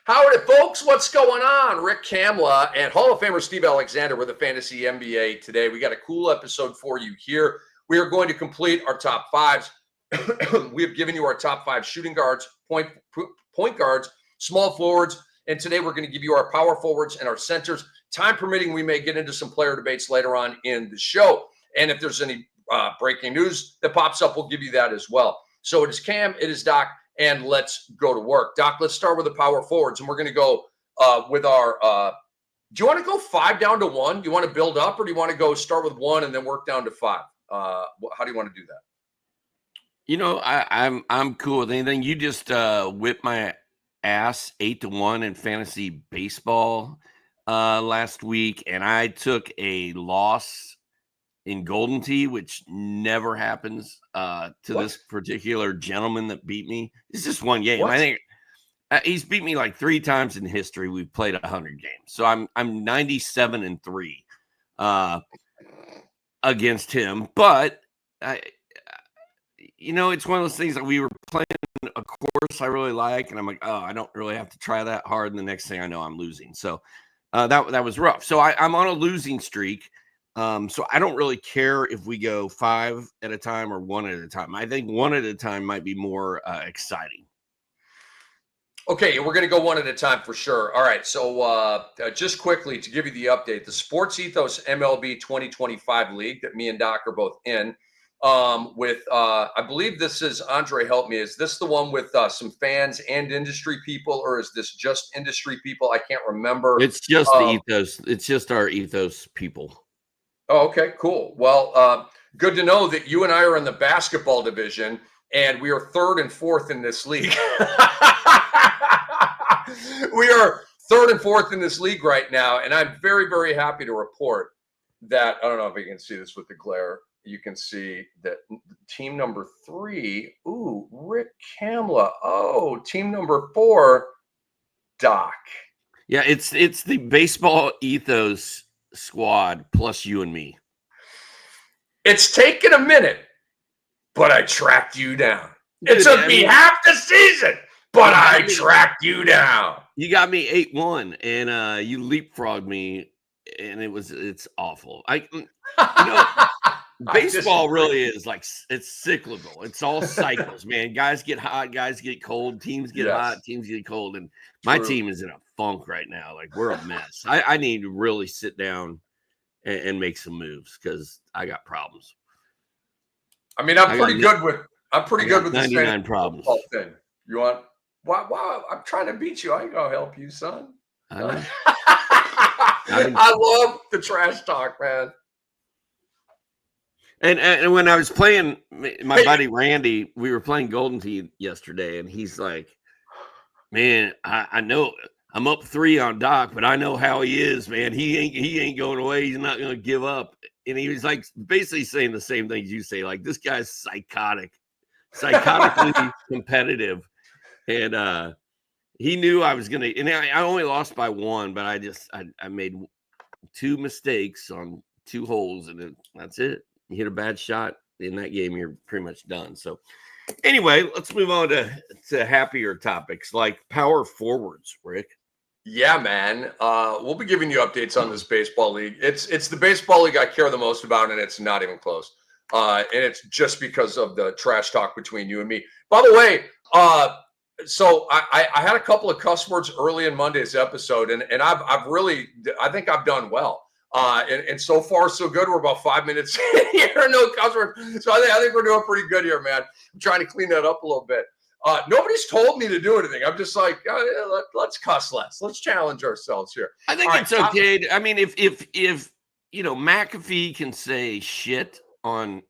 Howdy, folks. What's going on? Rick Kamla and Hall of Famer Steve Alexander with the Fantasy NBA today. We got a cool episode for you here. We are going to complete our top fives. We have given you our top five shooting guards, point guards, small forwards, and today we're going to give you our power forwards and our centers. Time permitting, we may get into some player debates later on in the show. And if there's any breaking news that pops up, we'll give you that as well. So it is Cam, it is Doc, and let's go to work. Doc, let's start with the power forwards, and we're going to go with our do you want to go 5 down to 1? Do you want to build up, or do you want to go start with 1 and then work down to 5? How do you want to do that? You know, I'm cool with anything. You just whipped my ass 8 to 1 in fantasy baseball last week, and I took a loss in Golden Tee, which never happens to this particular gentleman that beat me. It's just one game. What? I think he's beat me like 3 times in history. We've played 100 games, so I'm 97-3 against him. But it's one of those things that we were playing a course I really like, and I'm like, oh, I don't really have to try that hard. And the next thing I know, I'm losing. So that was rough. So I'm on a losing streak. So I don't really care if we go 5 at a time or 1 at a time. I think 1 at a time might be more exciting. Okay, we're going to go 1 at a time for sure. All right, so just quickly to give you the update, the Sports Ethos MLB 2025 League that me and Doc are both in with, I believe this is, Andre, help me, is this the one with some fans and industry people, or is this just industry people? I can't remember. It's just the Ethos. It's just our Ethos people. Oh, okay, cool. Well, good to know that you and I are in the basketball division, and we are 3rd and 4th in this league. We are 3rd and 4th in this league right now, and I'm very, very happy to report that, I don't know if you can see this with the glare, you can see that team number 3, ooh, Rick Kamla. Oh, team number 4, Doc. Yeah, it's the baseball Ethos squad plus you and me. It's taken a minute, but I tracked you down. It took me half the season, but I tracked you down. You got me 8-1, and you leapfrogged me, and it's awful. Baseball really is like, it's cyclical. It's all cycles, man. Guys get hot, guys get cold, teams get hot, teams get cold, and my team is in a funk right now. Like, we're a mess. I need to really sit down and make some moves because I got problems. I mean, I'm pretty good with 99 problems. Thing. You want? Wow, I'm trying to beat you. I ain't gonna help you, son. I love the trash talk, man. And when I was playing, my buddy Randy, we were playing Golden Tee yesterday, and he's like, man, I know I'm up 3 on Doc, but I know how he is, man. He ain't going away. He's not going to give up. And he was like basically saying the same things you say. Like, this guy's psychotically competitive. And he knew I was going to, and I only lost by 1, but I made 2 mistakes on 2 holes, and that's it. You hit a bad shot in that game, you're pretty much done. So anyway, let's move on to happier topics like power forwards, Rick. Yeah, man. We'll be giving you updates on this baseball league. It's the baseball league I care the most about, and it's not even close. And it's just because of the trash talk between you and me. By the way, so I had a couple of cuss words early in Monday's episode, and I think I've done well. And so far, so good. We're about 5 minutes in here, no cuss words. So I think we're doing pretty good here, man. I'm trying to clean that up a little bit. Nobody's told me to do anything. I'm just like, let's cuss less. Let's challenge ourselves here. I think it's okay. I mean, if McAfee can say shit on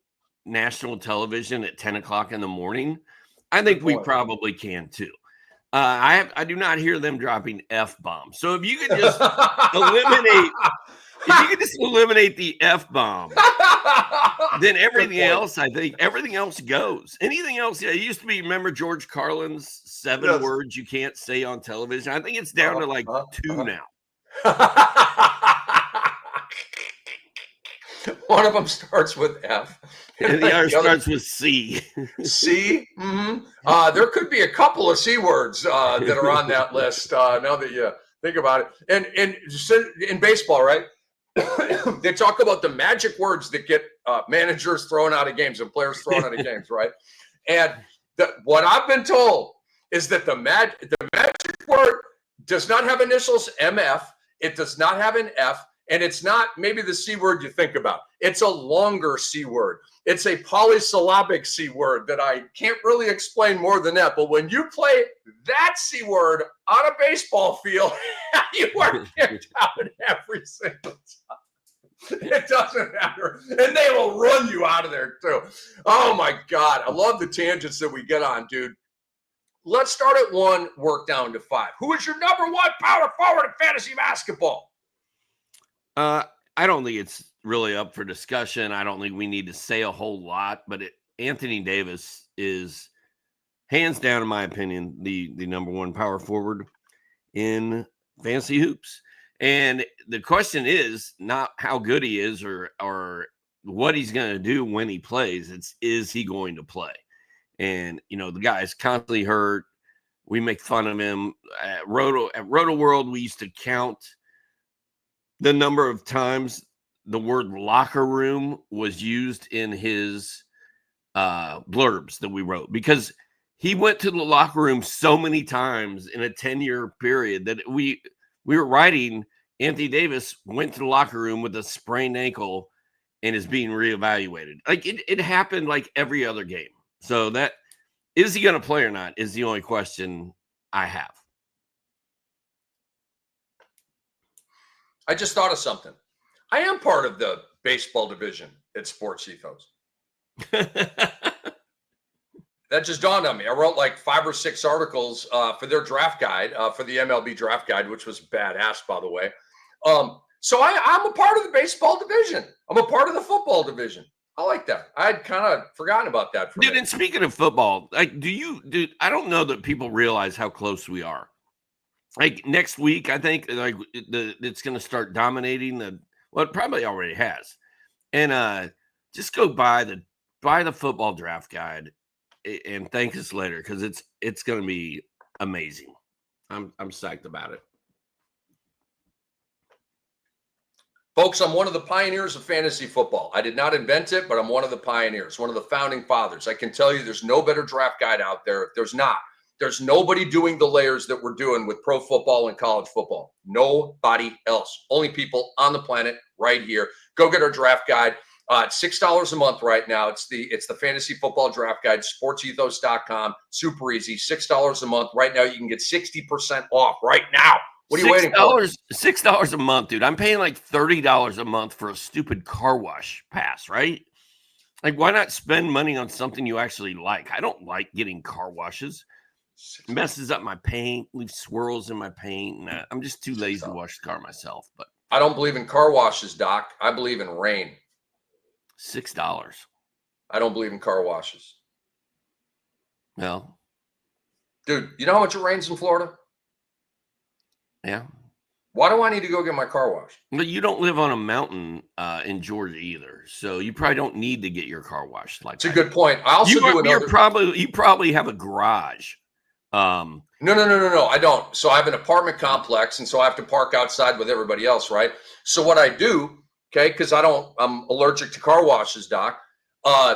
national television at 10 o'clock in the morning, I think we probably can too. I do not hear them dropping F-bombs. So if you could just eliminate the F-bomb, then everything else, I think everything else goes. Anything else, it used to be, remember George Carlin's 7 words you can't say on television? I think it's down to like 2 now. One of them starts with F. And the other starts with C. C. There could be a couple of C words that are on that list. Now that you think about it, and in baseball, right? They talk about the magic words that get managers thrown out of games and players thrown out of games, right? And what I've been told is that the magic word does not have initials MF. It does not have an F. And it's not maybe the C word you think about. It's a longer C word. It's a polysyllabic C word that I can't really explain more than that. But when you play that C word on a baseball field, you are kicked out every single time. It doesn't matter. And they will run you out of there too. Oh my God. I love the tangents that we get on, dude. Let's start at 1, work down to 5. Who is your number 1 power forward in fantasy basketball? I don't think it's really up for discussion. I don't think we need to say a whole lot, but Anthony Davis is hands down, in my opinion, the number 1 power forward in fantasy hoops. And the question is not how good he is or what he's going to do when he plays. Is he going to play? And, the guy is constantly hurt. We make fun of him. At Roto World, we used to count the number of times the word locker room was used in his blurbs that we wrote, because he went to the locker room so many times in a 10-year period that we were writing Anthony Davis went to the locker room with a sprained ankle and is being reevaluated. Like it happened like every other game. So that is he going to play or not is the only question I have. I just thought of something. I am part of the baseball division at Sports Ethos. That just dawned on me. I wrote like 5 or 6 articles for their draft guide, for the MLB draft guide, which was badass, by the way. So I'm a part of the baseball division. I'm a part of the football division. I like that. I'd kind of forgotten about that. Dude, and speaking of football, like, I don't know that people realize how close we are. Like next week, I think it's going to start dominating it probably already has. And just go buy the football draft guide and thank us later, because it's going to be amazing. I'm psyched about it. Folks, I'm one of the pioneers of fantasy football. I did not invent it, but I'm one of the pioneers, one of the founding fathers. I can tell you there's no better draft guide out there. There's nobody doing the layers that we're doing with pro football and college football. Nobody else. Only people on the planet right here. Go get our draft guide. It's $6 a month right now. It's the fantasy football draft guide, sportsethos.com. Super easy. $6 a month. Right now, you can get 60% off right now. What are you waiting for? $6 a month, dude. I'm paying like $30 a month for a stupid car wash pass, right? Like, why not spend money on something you actually like? I don't like getting car washes. It messes up my paint, leaves swirls in my paint. And I'm just too lazy to wash the car myself. But I don't believe in car washes, Doc. I believe in rain. $6. I don't believe in car washes. Well, dude, you know how much it rains in Florida? Yeah. Why do I need to go get my car washed? But you don't live on a mountain in Georgia either, so you probably don't need to get your car washed. Like it's a good point. I also you probably have a garage. No, I don't. So I have an apartment complex, and so I have to park outside with everybody else, right? So what I do, okay, because I'm allergic to car washes, Doc.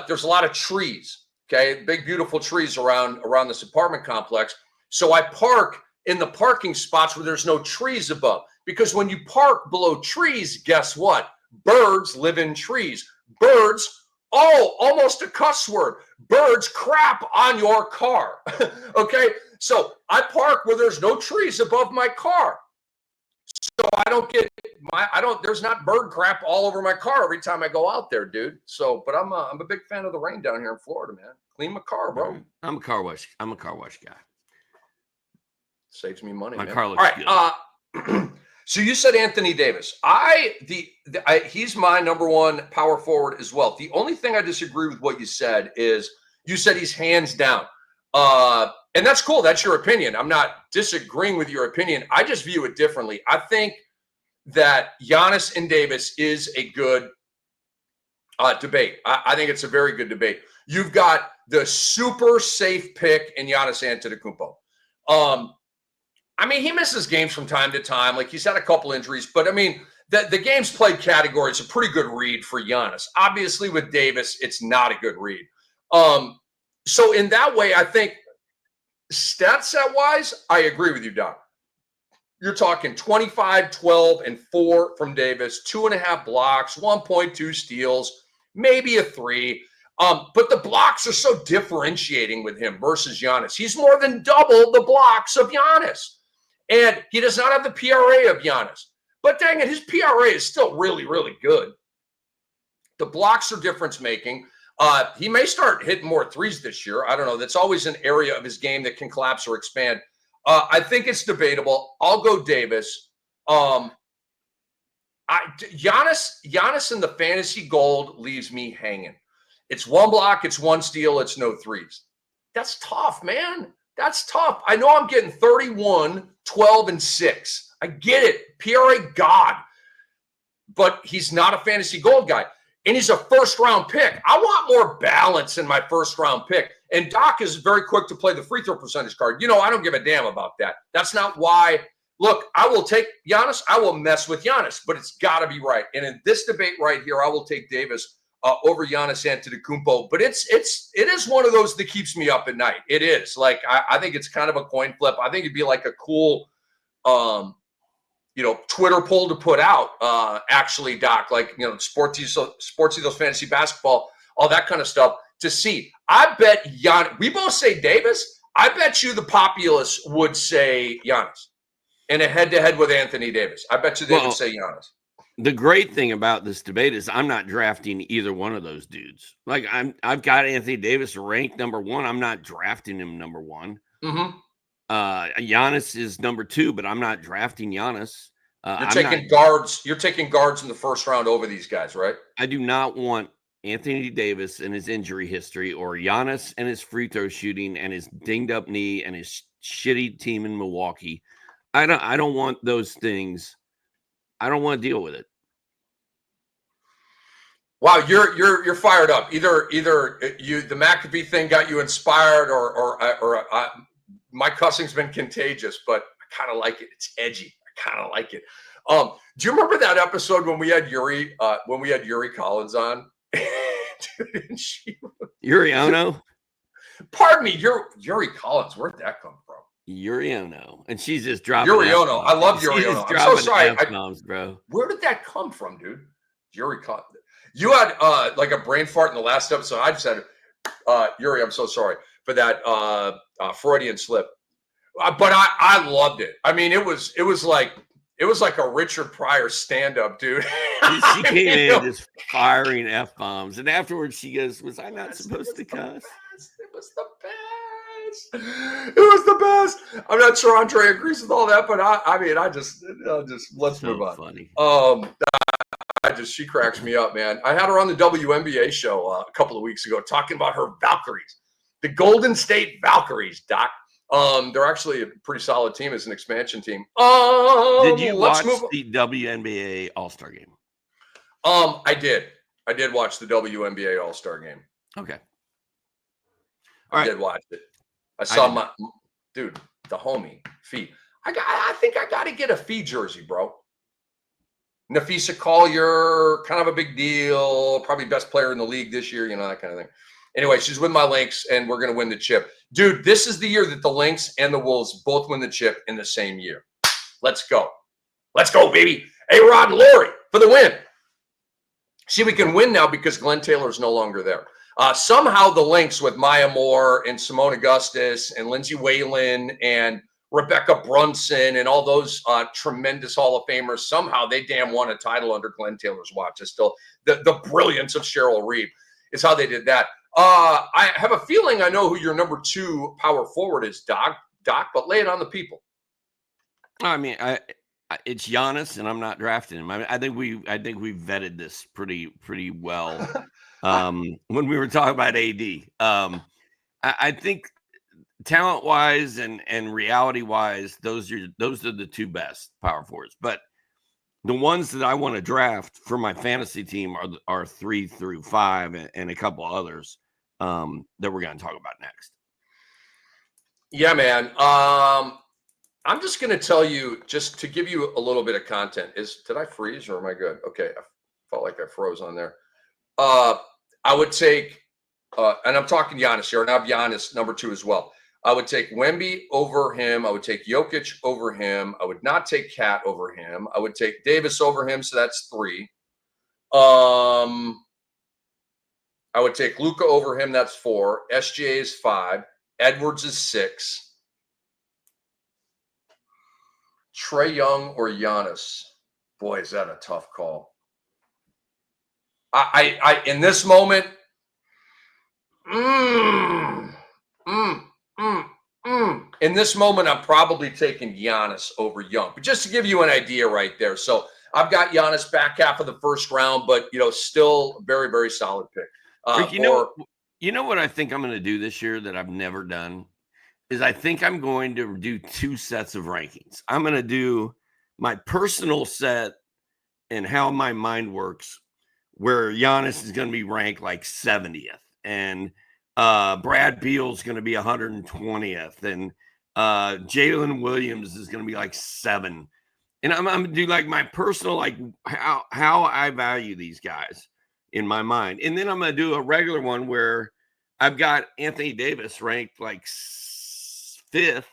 There's a lot of trees, okay, big beautiful trees around this apartment complex. So I park in the parking spots where there's no trees above, because when you park below trees, guess what? Birds live in trees. Birds, almost a cuss word. Birds crap on your car. Okay, so I park where there's no trees above my car, so I don't get there's not bird crap all over my car every time I go out there, dude. So, but I'm a big fan of the rain down here in Florida, man. Clean my car, bro. I'm a car wash guy. Saves me money. My man. car looks good. So you said Anthony Davis. He's my number 1 power forward as well. The only thing I disagree with what you said is you said he's hands down. And that's cool. That's your opinion. I'm not disagreeing with your opinion. I just view it differently. I think that Giannis and Davis is a good Debate. I think it's a very good debate. You've got the super safe pick in Giannis Antetokounmpo. I mean, he misses games from time to time. Like, he's had a couple injuries, but I mean, the games played category is a pretty good read for Giannis. Obviously, with Davis, it's not a good read. So in that way, I think stat set wise, I agree with you, Doc. You're talking 25, 12, and 4 from Davis, 2.5 blocks, 1.2 steals, maybe a 3. But the blocks are so differentiating with him versus Giannis. He's more than double the blocks of Giannis. And he does not have the PRA of Giannis. But dang it, his PRA is still really, really good. The blocks are difference making. He may start hitting more threes this year. I don't know. That's always an area of his game that can collapse or expand. I think it's debatable. I'll go Davis. Giannis in the fantasy gold leaves me hanging. It's 1 block, it's 1 steal, it's no threes. That's tough, man. That's tough. I know I'm getting 31, 12, and 6. I get it. PRA God. But he's not a fantasy gold guy. And he's a first-round pick. I want more balance in my first-round pick. And Doc is very quick to play the free throw percentage card. I don't give a damn about that. That's not why. Look, I will take Giannis. I will mess with Giannis, but it's got to be right. And in this debate right here, I will take Davis over Giannis Antetokounmpo. But it is one of those that keeps me up at night. It is. Like, I think it's kind of a coin flip. I think it'd be like a cool Twitter poll to put out, actually, Doc, like, Sports Eagles Fantasy Basketball, all that kind of stuff to see. I bet we both say Davis. I bet you the populace would say Giannis in a head-to-head with Anthony Davis. I bet you they would say Giannis. The great thing about this debate is I'm not drafting either one of those dudes. Like, I've got Anthony Davis ranked number 1. I'm not drafting him number 1. Mm-hmm. Giannis is number 2, but I'm not drafting Giannis. You're taking guards. You're taking guards in the first round over these guys, right? I do not want Anthony Davis and his injury history, or Giannis and his free throw shooting and his dinged up knee and his shitty team in Milwaukee. I don't want those things. I don't want to deal with it. Wow, you're fired up. Either the McAfee thing got you inspired, or my cussing's been contagious, but I kind of like it. It's edgy. I kind of like it. Do you remember that episode when we had Yuri Collins on? Dude, Yuri Ono? Pardon me, Yuri Collins. Where'd that come from? Yuri Ono, and she's just dropping Yuri Ono. I love Yuri Ono. I'm so sorry, bro. Where did that come from, dude? Yuri Collins. You had like a brain fart in the last episode. I just had Yuri. I'm so sorry for that Freudian slip. But I loved it. I mean, it was like a Richard Pryor stand-up, dude. She came in just firing F-bombs, and afterwards she goes, "Was I not supposed to cuss?" It was the best. It was the best. I'm not sure Andre agrees with all that, but I just let's move on. Funny. She cracks me up, man. I had her on the WNBA show a couple of weeks ago talking about her Valkyries, the Golden State Valkyries, Doc. They're actually a pretty solid team as an expansion team. Did you watch the WNBA All-Star game? I did. I did watch the WNBA All-Star game. Okay. I did watch it. I saw the homie Fee. I think I got to get a Fee jersey, bro. Nafisa Collier, kind of a big deal. Probably best player in the league this year, that kind of thing. Anyway, she's with my Lynx, and we're going to win the chip. Dude, this is the year that the Lynx and the Wolves both win the chip in the same year. Let's go. Let's go, baby. A-Rod and Lori for the win. See, we can win now because Glenn Taylor is no longer there. Somehow the Lynx with Maya Moore and Simone Augustus and Lindsay Whalen and Rebecca Brunson and all those tremendous Hall of Famers, somehow they damn won a title under Glenn Taylor's watch. It's still the brilliance of Cheryl Reeve is how they did that. I have a feeling I know who your number 2 power forward is, Doc, but lay it on the people. I mean, it's Giannis, and I'm not drafting him. I think we vetted this pretty well when we were talking about AD. I think talent wise and reality wise, those are the 2 best power forwards. But The ones that I want to draft for my fantasy team are 3 through 5 and a couple others that we're going to talk about next. Yeah, man. I'm just going to tell you, just to give you a little bit of content. Did I freeze or am I good? Okay, I felt like I froze on there. I would take, and I'm talking Giannis here, and I have Giannis number 2 as well. I would take Wemby over him. I would take Jokic over him. I would not take Cat over him. I would take Davis over him. So that's 3. I would take Luka over him. That's 4. SGA is 5. Edwards is 6. Trae Young or Giannis? Boy, is that a tough call. I in this moment, in this moment, I'm probably taking Giannis over Young. But just to give you an idea right there. So I've got Giannis back half of the first round, but still very, very solid pick. Rick, you know what I think I'm going to do this year that I've never done is I think I'm going to do 2 sets of rankings. I'm going to do my personal set and how my mind works, where Giannis is going to be ranked like 70th, and Brad Beal's going to be 120th, and Jalen Williams is going to be like 7. And I'm going to do like my personal, like how I value these guys in my mind. And then I'm going to do a regular one where I've got Anthony Davis ranked like 5th,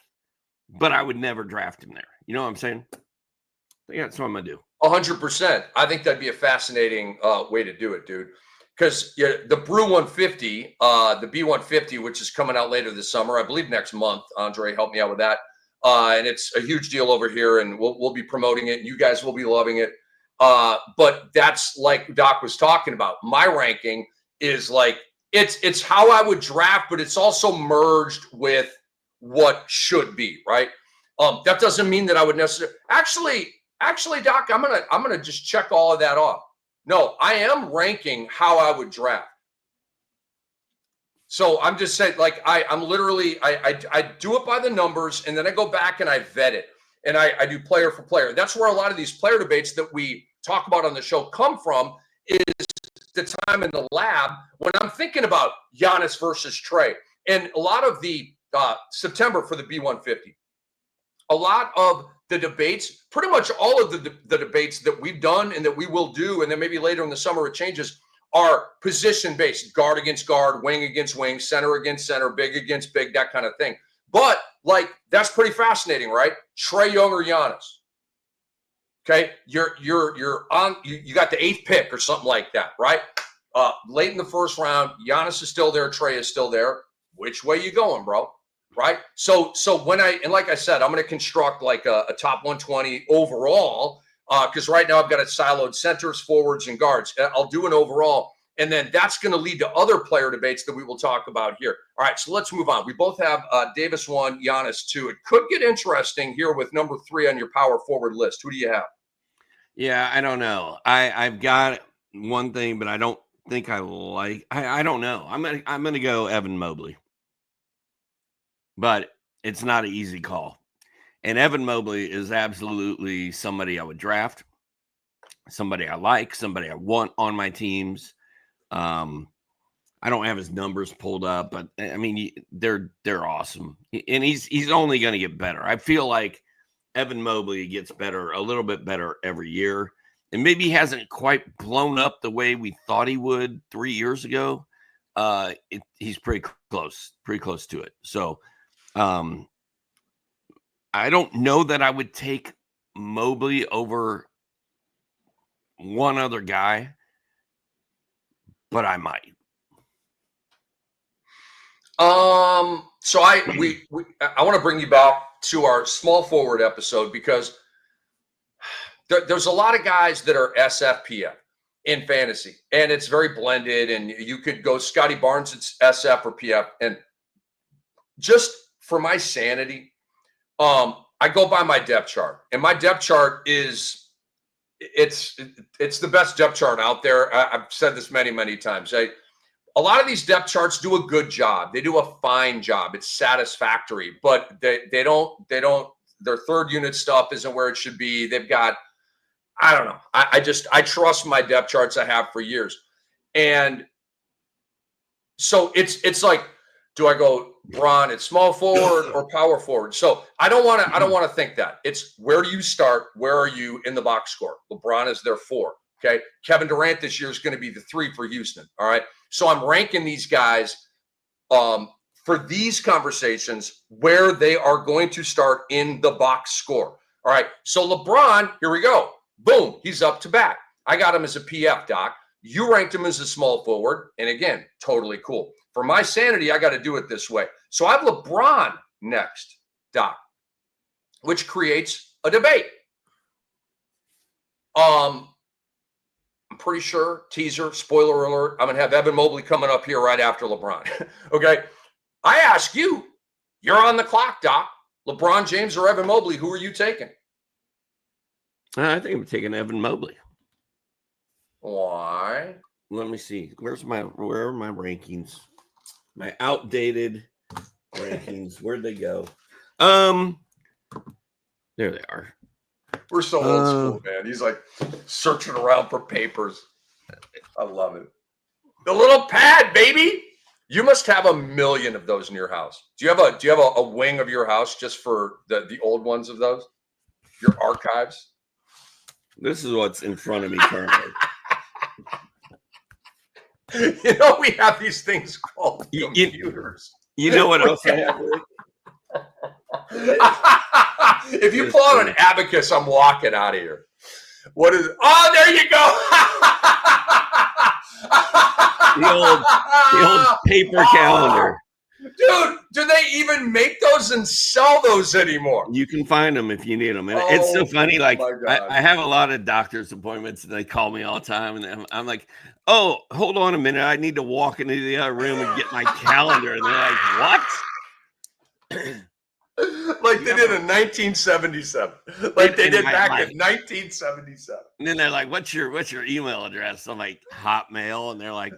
but I would never draft him there. You know what I'm saying? Yeah, that's what I'm going to do. 100%. I think that'd be a fascinating way to do it, dude. Because the Brew 150, the B150, which is coming out later this summer, I believe next month. Andre, help me out with that. And it's a huge deal over here, and we'll be promoting it. And you guys will be loving it. But that's like Doc was talking about. My ranking is like it's how I would draft, but it's also merged with what should be, right? That doesn't mean that I would necessarily actually, Doc, I'm gonna just check all of that off. No, I am ranking how I would draft. So I'm just saying, like I'm literally I do it by the numbers, and then I go back and I vet it, and I do player for player. That's where a lot of these player debates that we talk about on the show come from. Is the time in the lab when I'm thinking about Giannis versus Trae, and a lot of the September for the B150. A lot of the debates, pretty much all of the debates that we've done and that we will do, and then maybe later in the summer it changes, are position based: guard against guard, wing against wing, center against center, big against big, that kind of thing. But like that's pretty fascinating, right? Trae Young or Giannis. Okay, you're on. You got the 8th pick or something like that, right? Late in the first round, Giannis is still there, Trae is still there. Which way you going, bro? Right. So when like I said, I'm going to construct like a top 120 overall because right now I've got it siloed centers, forwards, and guards. I'll do an overall, and then that's going to lead to other player debates that we will talk about here. All right, so let's move on. We both have Davis 1, Giannis 2. It could get interesting here with number 3 on your power forward list. Who do you have? Yeah, I don't know. I've got one thing, but I don't think I like. I don't know. I'm gonna go Evan Mobley. But it's not an easy call. And Evan Mobley is absolutely somebody I would draft, somebody I like, somebody I want on my teams. I don't have his numbers pulled up, but I mean they're awesome, and he's only going to get better. I feel like Evan Mobley gets better, a little bit better every year, and maybe he hasn't quite blown up the way we thought he would 3 years ago. He's pretty close to it. So. I don't know that I would take Mobley over one other guy, but I might. So I want to bring you back to our small forward episode because there's a lot of guys that are SFPF in fantasy, and it's very blended. And you could go Scotty Barnes, it's SF or PF, and just for my sanity, I go by my depth chart, and my depth chart is it's the best depth chart out there. I've said this many times. A lot of these depth charts do a good job. They do a fine job. It's satisfactory, but they don't. Their third unit stuff isn't where it should be. They've got I don't know. I trust my depth charts I have for years. And so it's like, do I go Bron at small forward or power forward? So I don't want to think that. It's where do you start? Where are you in the box score? LeBron is their 4. Okay. Kevin Durant this year is going to be the 3 for Houston. All right. So I'm ranking these guys for these conversations where they are going to start in the box score. All right. So LeBron, here we go. Boom. He's up to bat. I got him as a PF, Doc. You ranked him as a small forward. And again, totally cool. For my sanity, I got to do it this way. So I have LeBron next, Doc, which creates a debate. I'm pretty sure, teaser, spoiler alert, I'm going to have Evan Mobley coming up here right after LeBron. Okay. I ask you, you're on the clock, Doc. LeBron James or Evan Mobley, who are you taking? I think I'm taking Evan Mobley. Why? Let me see. Where are my rankings? My outdated rankings. Where'd they go? There they are. We're so old school, man. He's like searching around for papers. I love it. The little pad, baby. You must have 1 million of those in your house. Do you have a wing of your house just for the old ones of those? Your archives? This is what's in front of me currently. You know, we have these things called computers. You know what else I have? If you pull out an abacus, I'm walking out of here. What is it? Oh, there you go. the old paper calendar. Dude, do they even make those and sell those anymore? You can find them if you need them. And it's so funny. Like, I have a lot of doctor's appointments and they call me all the time. And I'm like, oh, hold on a minute. I need to walk into the other room and get my calendar. And they're like, what? Like they did in 1977. Like they did back in 1977. And then they're like, what's your email address? I'm like, Hotmail. And they're like,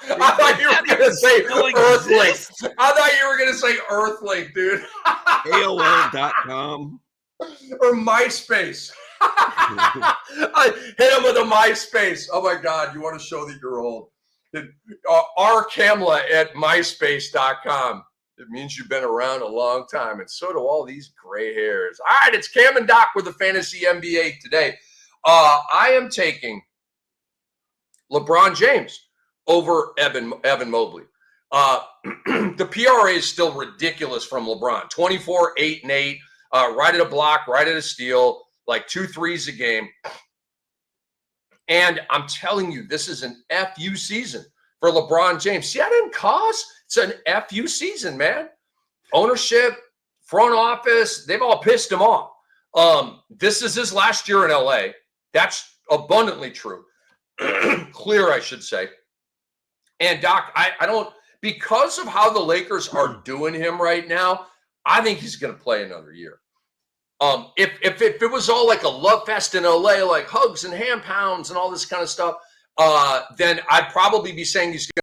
I thought you were going to say Earthlink. I thought you were going to say Earthlink, dude. AOL.com. Or MySpace. I hit him with a MySpace. Oh my God, you want to show that you're old. Kamla at MySpace.com. It means you've been around a long time, and so do all these gray hairs. All right, it's Cam and Doc with the Fantasy NBA today. I am taking LeBron James over Evan Mobley. The PRA is still ridiculous from LeBron. 24, 8, and 8, right at a block, right at a steal, like 2 threes a game. And I'm telling you, this is an FU season for LeBron James. See, I didn't cause. It's an FU season, man. Ownership, front office, they've all pissed him off. This is his last year in LA. That's abundantly true. Clear, I should say. And Doc, I don't, because of how the Lakers are doing him right now, I think he's going to play another year. If it was all like a love fest in LA, like hugs and hand pounds and all this kind of stuff, then I'd probably be saying he's going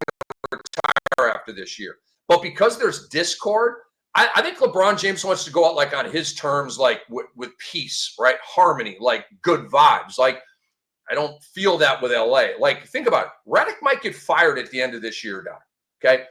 to retire after this year. But because there's discord, I think LeBron James wants to go out like on his terms, like with peace, right? Harmony, like good vibes. Like, I don't feel that with LA. Like, think about it. Redick might get fired at the end of this year, Doc. Okay.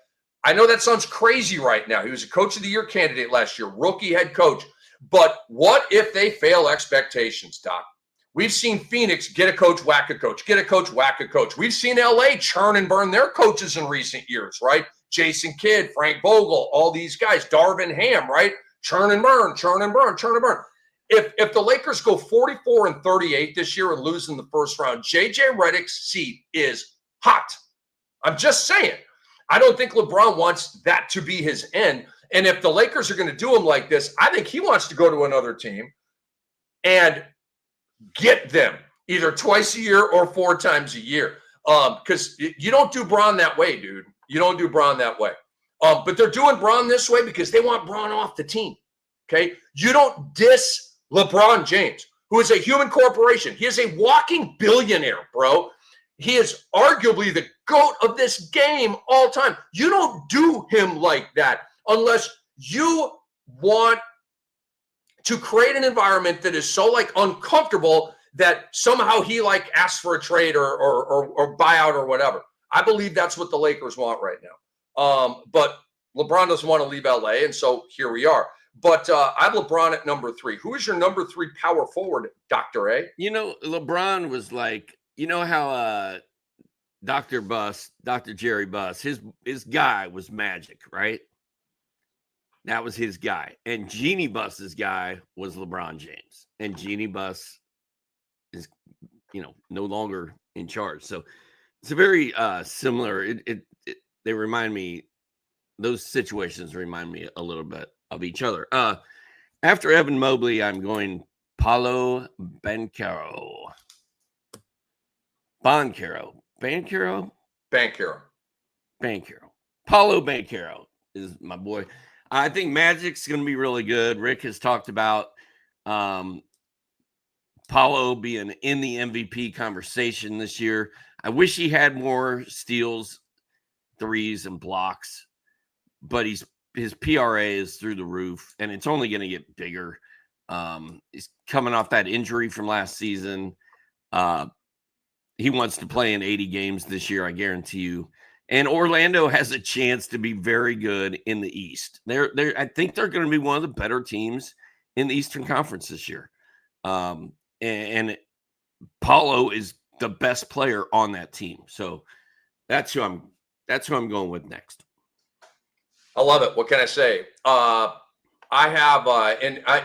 I know that sounds crazy right now. He was a coach of the year candidate last year, rookie head coach. But what if they fail expectations, Doc? We've seen Phoenix get a coach, whack a coach, get a coach, whack a coach. We've seen LA churn and burn their coaches in recent years, right? Jason Kidd, Frank Vogel, all these guys, Darvin Ham, right? Churn and burn, churn and burn, churn and burn. If the Lakers go 44-38 this year and lose in the first round, JJ Redick's seat is hot. I'm just saying. I don't think LeBron wants that to be his end. And if the Lakers are going to do him like this, I think he wants to go to another team and get them either twice a year or 4 times a year. Because you don't do Bron that way, dude. You don't do Bron that way. But they're doing Bron this way because they want Bron off the team. Okay? You don't diss LeBron James, who is a human corporation. He is a walking billionaire, bro. He is arguably the GOAT of this game all time. You don't do him like that unless you want to create an environment that is so like uncomfortable that somehow he like asks for a trade or buyout or whatever. I believe that's what the Lakers want right now. But LeBron doesn't want to leave LA, and so here we are. But I have LeBron at number 3. Who is your number 3 power forward, Dr. A? You know, LeBron was like, you know how Dr. Jerry Buss, his guy was Magic, right? That was his guy. And Jeannie Buss's guy was LeBron James. And Jeannie Buss is, no longer in charge. So it's a very similar. They remind me, those situations remind me a little bit of each other. After Evan Mobley, I'm going Paolo Banchero. Banchero. Paulo Banchero is my boy. I think Magic's going to be really good. Rick has talked about Paulo being in the MVP conversation this year. I wish he had more steals, threes, and blocks, but his PRA is through the roof, and it's only going to get bigger. He's coming off that injury from last season. He wants to play in 80 games this year, I guarantee you. And Orlando has a chance to be very good in the East. I think they're going to be one of the better teams in the Eastern Conference this year. And Paulo is the best player on that team. So that's who I'm going with next. I love it. What can I say?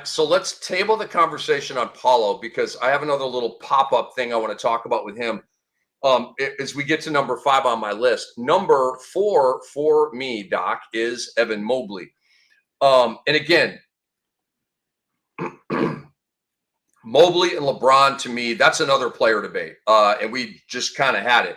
So let's table the conversation on Paulo, because I have another little pop-up thing I want to talk about with him. As we get to number 5 on my list, number 4 for me, Doc, is Evan Mobley. And again, Mobley and LeBron, to me, that's another player debate. And we just kind of had it.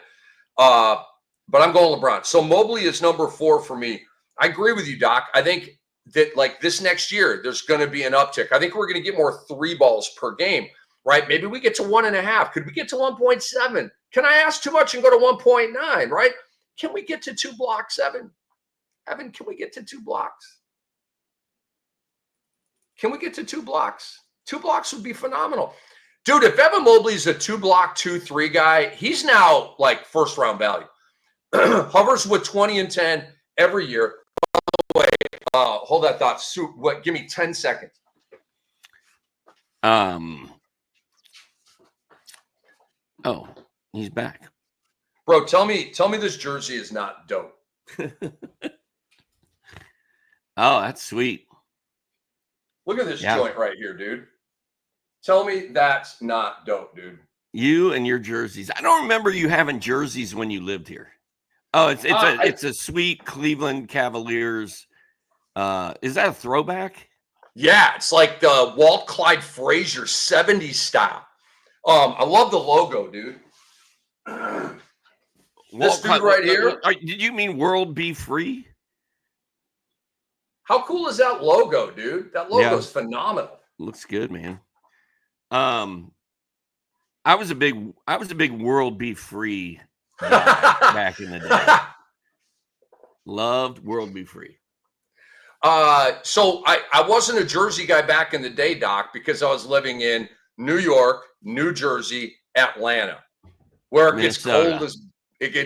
But I'm going LeBron. So Mobley is number 4 for me. I agree with you, Doc. I think that like this next year, there's going to be an uptick. I think we're going to get more 3 balls per game, right? Maybe we get to 1.5. Could we get to 1.7? Can I ask too much and go to 1.9, right? Can we get to 2 blocks, Evan? Evan, can we get to 2 blocks? Can we get to 2 blocks? 2 blocks would be phenomenal. Dude, if Evan Mobley's a 2-block, 2-3 guy, he's now like first-round value. Hovers with 20 and 10 every year. By the way, hold that thought. Give me 10 seconds. Oh, he's back. Bro, tell me this jersey is not dope. Oh, that's sweet. Look at this joint right here, dude. Tell me that's not dope, dude. You and your jerseys. I don't remember you having jerseys when you lived here. Oh, it's a sweet Cleveland Cavaliers. Is that a throwback? Yeah, it's like the Walt Clyde Frazier 70s style. I love the logo, dude. This dude right here. Did you mean World Be Free? How cool is that logo, dude? That logo is phenomenal. Looks good, man. I was a big World Be Free guy back in the day. Loved World Be Free. So I wasn't a jersey guy back in the day, Doc, because I was living in New York, New Jersey, Atlanta, where it gets cold as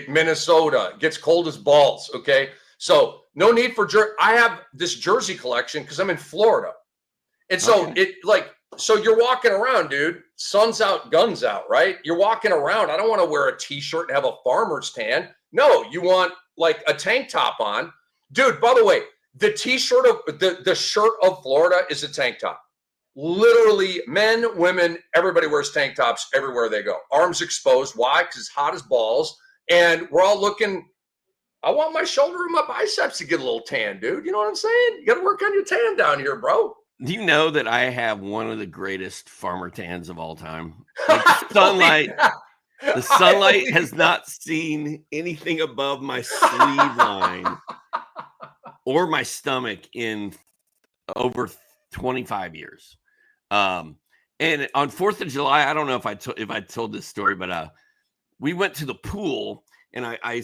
Minnesota. It gets cold as balls. Okay. So no need for I have this jersey collection because I'm in Florida. And so so you're walking around, dude, sun's out, guns out, right? You're walking around. I don't want to wear a t-shirt and have a farmer's tan. No, you want like a tank top on. Dude, by the way, the t-shirt of the shirt of Florida is a tank top. Literally, men, women, everybody wears tank tops everywhere they go. Arms exposed. Why? Because it's hot as balls. And we're all looking. I want my shoulder and my biceps to get a little tan, dude. You know what I'm saying? You got to work on your tan down here, bro. Do you know that I have one of the greatest farmer tans of all time? Like the sunlight has not seen anything above my sleeve line or my stomach in over 25 years. And on 4th of July, I don't know if I told this story, but we went to the pool, and I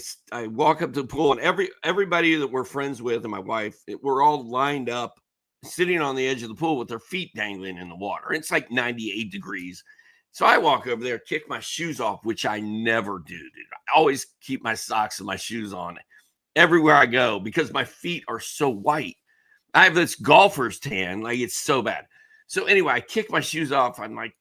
walk up to the pool, and everybody that we're friends with and my wife, we're all lined up sitting on the edge of the pool with their feet dangling in the water. It's like 98 degrees. So I walk over there, kick my shoes off, which I never do, dude. I always keep my socks and my shoes on everywhere I go because my feet are so white. I have this golfer's tan. Like, it's so bad. So anyway, I kick my shoes off. I'm like,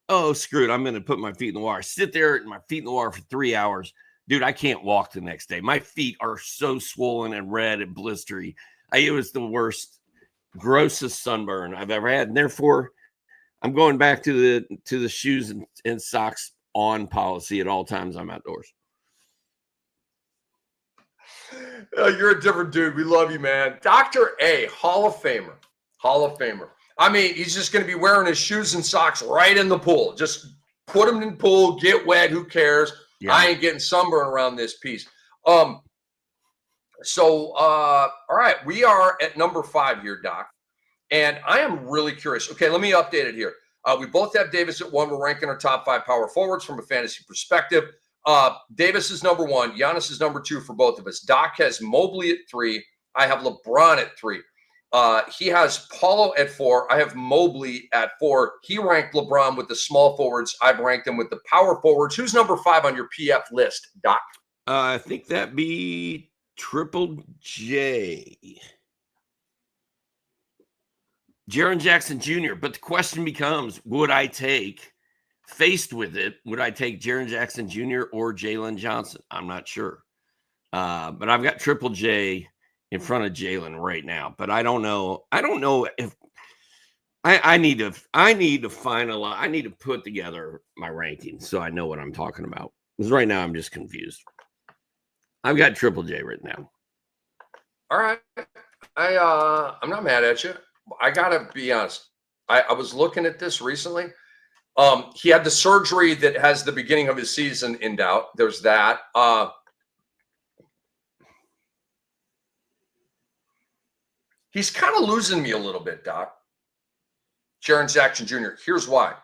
oh, screw it. I'm going to put my feet in the water. I sit there and my feet in the water for 3 hours. Dude, I can't walk the next day. My feet are so swollen and red and blistery. It was the worst, grossest sunburn I've ever had. And therefore, I'm going back to the shoes and socks on policy at all times I'm outdoors. You're a different dude. We love you, man. Dr. A, Hall of Famer. Hall of Famer. I mean, he's just going to be wearing his shoes and socks right in the pool. Just put them in the pool, get wet. Who cares? Yeah. I ain't getting sunburn around this piece. All right. We are at number 5 here, Doc. And I am really curious. Okay, let me update it here. We both have Davis at 1. We're ranking our top 5 power forwards from a fantasy perspective. Davis is number 1. Giannis is number 2 for both of us. Doc has Mobley at 3. I have LeBron at 3. He has Paulo at 4. I have Mobley at 4. He ranked LeBron with the small forwards. I've ranked him with the power forwards. Who's number 5 on your PF list, Doc? I think that'd be Triple J. Jaren Jackson Jr. But the question becomes, faced with it, would I take Jaren Jackson Jr. or Jalen Johnson? I'm not sure. But I've got Triple J in front of Jalen right now. But I don't know. I don't know if I need to finalize. I need to put together my rankings so I know what I'm talking about. Because right now I'm just confused. I've got Triple J right now. All right. I'm not mad at you. I gotta be honest. I was looking at this recently. He had the surgery that has the beginning of his season in doubt. There's that. He's kind of losing me a little bit, Doc. Jaren Jackson Jr. Here's why.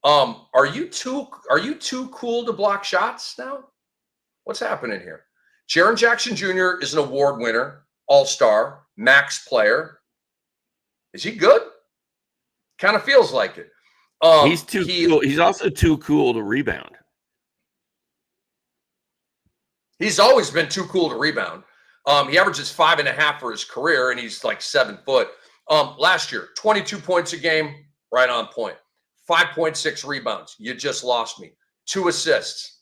Are you too cool to block shots now? What's happening here? Jaren Jackson Jr. is an award winner, all-star, max player. Is he good? Kind of feels like it. He's too cool. He's also too cool to rebound. He's always been too cool to rebound. He averages 5.5 for his career, and he's like 7 foot. Last year, 22 points a game, right on point. 5.6 rebounds. You just lost me. 2 assists.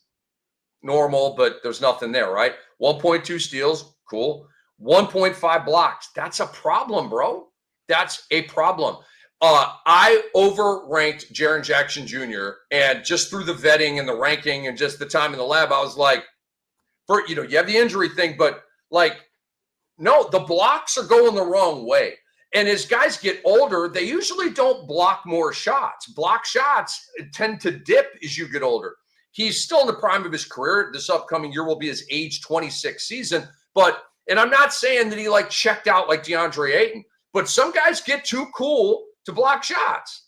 Normal, but there's nothing there, right? 1.2 steals. Cool. 1.5 blocks. That's a problem, bro. That's a problem. I overranked Jaren Jackson Jr. and just through the vetting and the ranking and just the time in the lab, I was like, you have the injury thing, but like, no, the blocks are going the wrong way. And as guys get older, they usually don't block more shots. Block shots tend to dip as you get older. He's still in the prime of his career. This upcoming year will be his age 26 season. And I'm not saying that he like checked out like DeAndre Ayton, but some guys get too cool to block shots.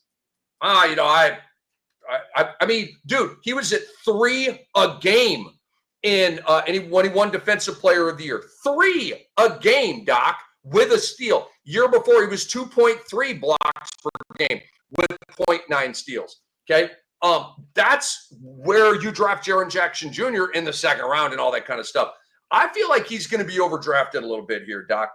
I mean, dude, he was at 3 a game and he won Defensive Player of the Year. 3 a game, Doc, with a steal. Year before, he was 2.3 blocks per game with 0.9 steals. Okay, that's where you draft Jaren Jackson Jr. in the second round and all that kind of stuff. I feel like he's going to be overdrafted a little bit here, Doc.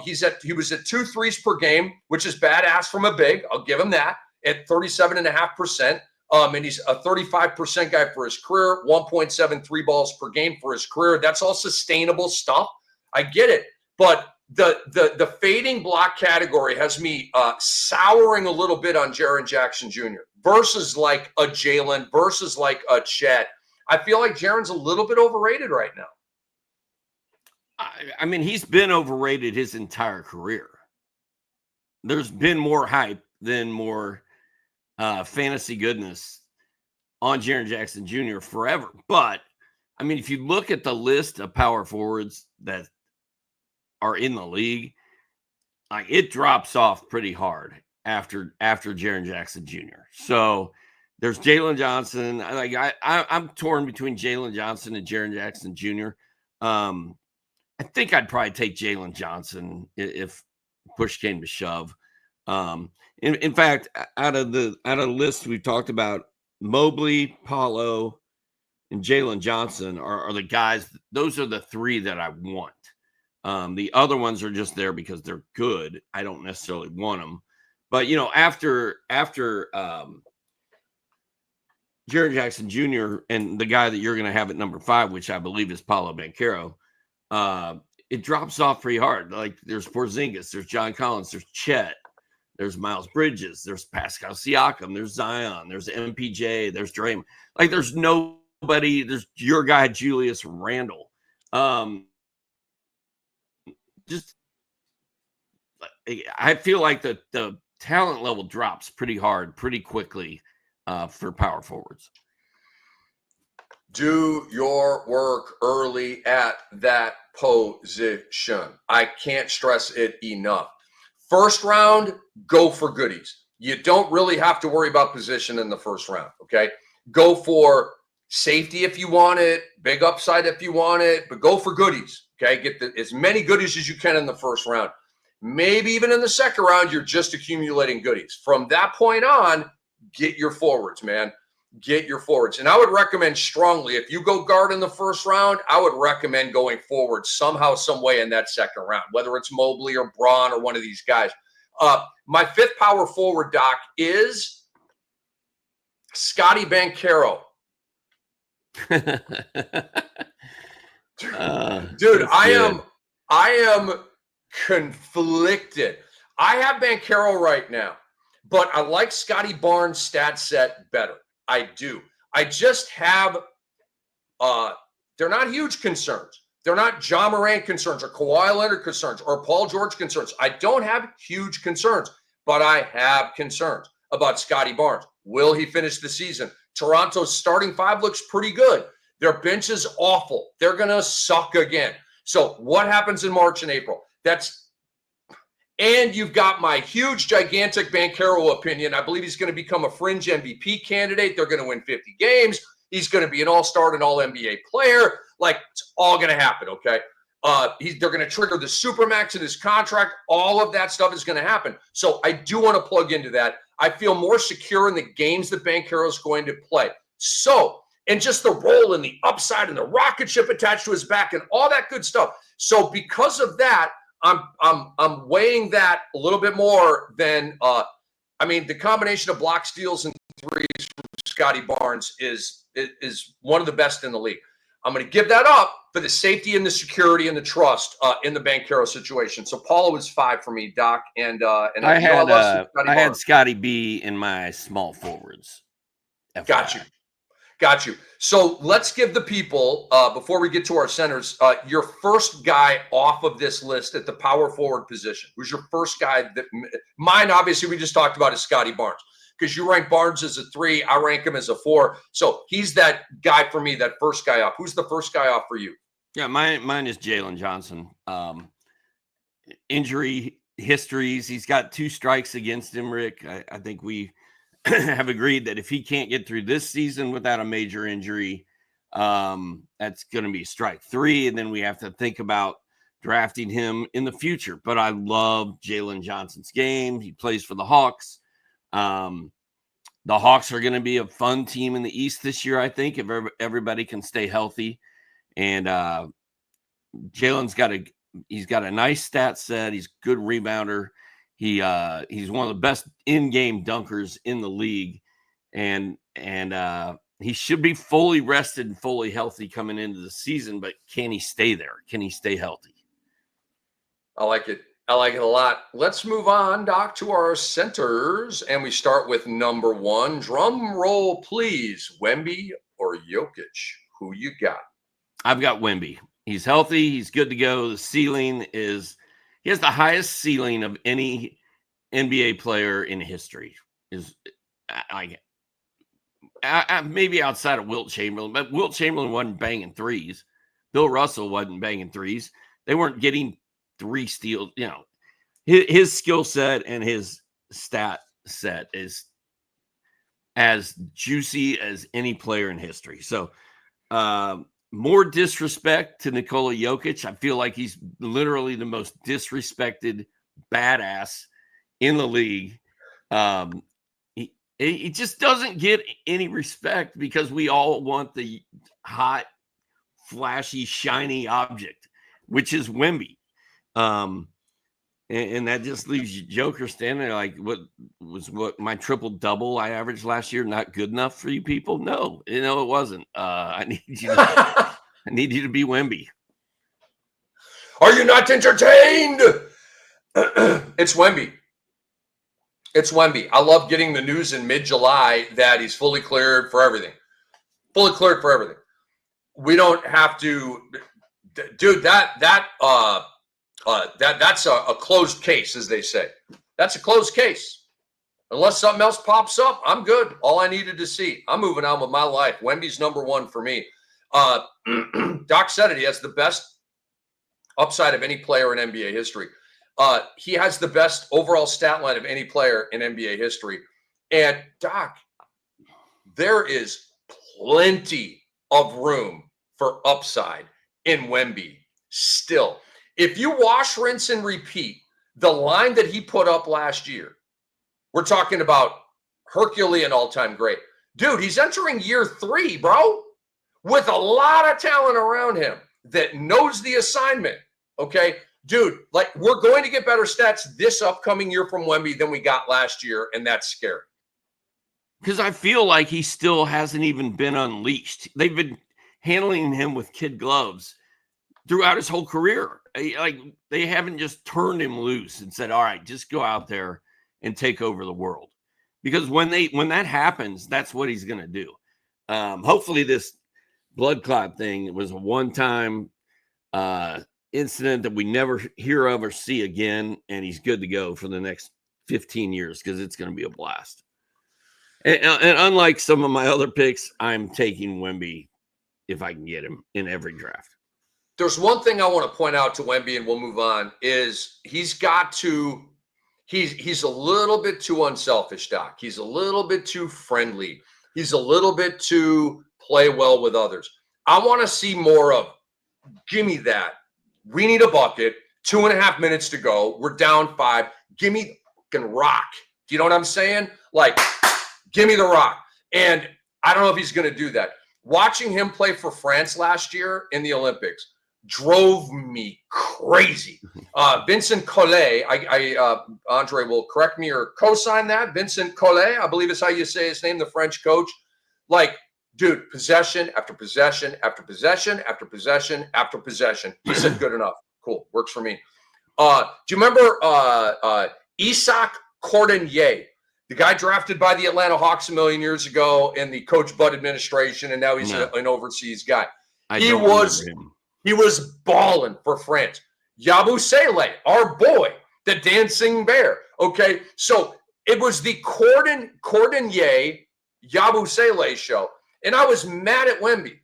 He was at 2 threes per game, which is badass from a big. I'll give him that at 37.5%. And he's a 35% guy for his career, 1.73 balls per game for his career. That's all sustainable stuff. I get it. But the fading block category has me souring a little bit on Jaren Jackson Jr. versus like a Jalen, versus like a Chet. I feel like Jaren's a little bit overrated right now. I mean, he's been overrated his entire career. There's been more hype than more fantasy goodness on Jaren Jackson Jr. forever. But, I mean, if you look at the list of power forwards that are in the league, like it drops off pretty hard after Jaren Jackson Jr. So there's Jalen Johnson. Like I'm torn between Jalen Johnson and Jaren Jackson Jr. I think I'd probably take Jalen Johnson if push came to shove. In fact, out of the list we've talked about, Mobley, Paulo, and Jalen Johnson are the guys. Those are the three that I want. The other ones are just there because they're good. I don't necessarily want them. But, after Jaren Jackson Jr. and the guy that you're going to have at number 5, which I believe is Paolo Banchero, it drops off pretty hard. Like, there's Porzingis, there's John Collins, there's Chet, there's Miles Bridges, there's Pascal Siakam, there's Zion, there's MPJ, there's Draymond. Like, there's nobody. There's your guy Julius Randle. Just, I feel like the talent level drops pretty hard, pretty quickly for power forwards. Do your work early at that position. I can't stress it enough. First round, go for goodies. You don't really have to worry about position in the first round, okay? Go for safety if you want it, big upside if you want it, but go for goodies, okay? Get as many goodies as you can in the first round. Maybe even in the second round, you're just accumulating goodies. From that point on, get your forwards, man. Get your forwards. And I would recommend strongly, if you go guard in the first round, I would recommend going forward somehow, some way in that second round, whether it's Mobley or Braun or one of these guys. My 5th power forward, Doc, is Scotty Banchero. Dude, I am conflicted. I have Banchero right now, but I like Scotty Barnes' stat set better. I do. I just have, they're not huge concerns. They're not Ja Morant concerns or Kawhi Leonard concerns or Paul George concerns. I don't have huge concerns, but I have concerns about Scotty Barnes. Will he finish the season? Toronto's starting 5 looks pretty good. Their bench is awful. They're going to suck again. So what happens in March and April? And you've got my huge, gigantic Banchero opinion. I believe he's going to become a fringe MVP candidate. They're going to win 50 games. He's going to be an all-star and all-NBA player. Like, it's all going to happen, okay? They're going to trigger the supermax in his contract. All of that stuff is going to happen. So I do want to plug into that. I feel more secure in the games that Banchero is going to play. So, and just the role and the upside and the rocket ship attached to his back and all that good stuff. So because of that, I'm weighing that a little bit more than the combination of block steals and threes from Scotty Barnes is one of the best in the league. I'm going to give that up for the safety and the security and the trust in the Banchero situation. So Paulo is 5 for me, Doc, and I had Scotty B in my small forwards. FYI. Got you. So let's give the people, before we get to our centers, your first guy off of this list at the power forward position. Who's your first guy? Mine, obviously, we just talked about is Scotty Barnes, because you rank Barnes as a 3. I rank him as a 4. So he's that guy for me, that first guy off. Who's the first guy off for you? Yeah, mine is Jalen Johnson. Injury histories. He's got 2 strikes against him, Rick. I think we have agreed that if he can't get through this season without a major injury, that's going to be strike 3. And then we have to think about drafting him in the future. But I love Jalen Johnson's game. He plays for the Hawks. The Hawks are going to be a fun team in the East this year, I think, if everybody can stay healthy. And Jalen's got a nice stat set. He's a good rebounder. He's one of the best in-game dunkers in the league, and he should be fully rested and fully healthy coming into the season. But can he stay there? Can he stay healthy? I like it. I like it a lot. Let's move on, Doc, to our centers, and we start with number 1. Drum roll, please. Wemby or Jokic? Who you got? I've got Wemby. He's healthy. He's good to go. The ceiling is. He has the highest ceiling of any NBA player in history. Maybe outside of Wilt Chamberlain, but Wilt Chamberlain wasn't banging threes. Bill Russell wasn't banging threes. They weren't getting 3 steals. His skill set and his stat set is as juicy as any player in history. So, more disrespect to Nikola Jokic. I feel like he's literally the most disrespected badass in the league. He just doesn't get any respect because we all want the hot, flashy, shiny object, which is Wemby. And that just leaves Joker standing there like, what my triple double I averaged last year not good enough for you people? No, it wasn't. I need you to be Wemby. Are you not entertained? It's Wemby. It's Wemby. I love getting the news in mid-July that he's fully cleared for everything. Fully cleared for everything. We don't have to, dude. That's a closed case, as they say. That's a closed case. Unless something else pops up, I'm good. All I needed to see. I'm moving on with my life. Wemby's number one for me. Doc said it. He has the best upside of any player in NBA history. He has the best overall stat line of any player in NBA history. And Doc, there is plenty of room for upside in Wemby still. If you wash, rinse, and repeat the line that he put up last year, we're talking about Herculean all-time great. Dude, he's entering year 3, bro, with a lot of talent around him that knows the assignment, okay? Dude, like, we're going to get better stats this upcoming year from Wemby than we got last year, and that's scary. Because I feel like he still hasn't even been unleashed. They've been handling him with kid gloves throughout his whole career. Like, they haven't just turned him loose and said, all right, just go out there and take over the world. Because when that happens, that's what he's going to do. Hopefully this blood clot thing was a one-time incident that we never hear of or see again, and he's good to go for the next 15 years because it's going to be a blast. And unlike some of my other picks, I'm taking Wemby if I can get him in every draft. There's one thing I want to point out to Wemby, and we'll move on, is he's a little bit too unselfish, Doc. He's a little bit too friendly. He's a little bit too play well with others. I want to see more of, give me that. We need a bucket. 2.5 minutes to go. We're down 5. Give me fucking rock. Do you know what I'm saying? Like, give me the rock. And I don't know if he's going to do that. Watching him play for France last year in the Olympics drove me crazy. Vincent Collet, Andre will correct me or co-sign that. Vincent Collet, I believe is how you say his name, the French coach. Like, dude, possession after possession after possession after possession after possession. He said, good enough. Cool. Works for me. Do you remember Isaac Cordonier, the guy drafted by the Atlanta Hawks a million years ago in the Coach Bud administration, and now he's an overseas guy. He was balling for France. Yabusele, our boy, the dancing bear. Okay, so it was the Cordonier Yabusele show, and I was mad at Wemby.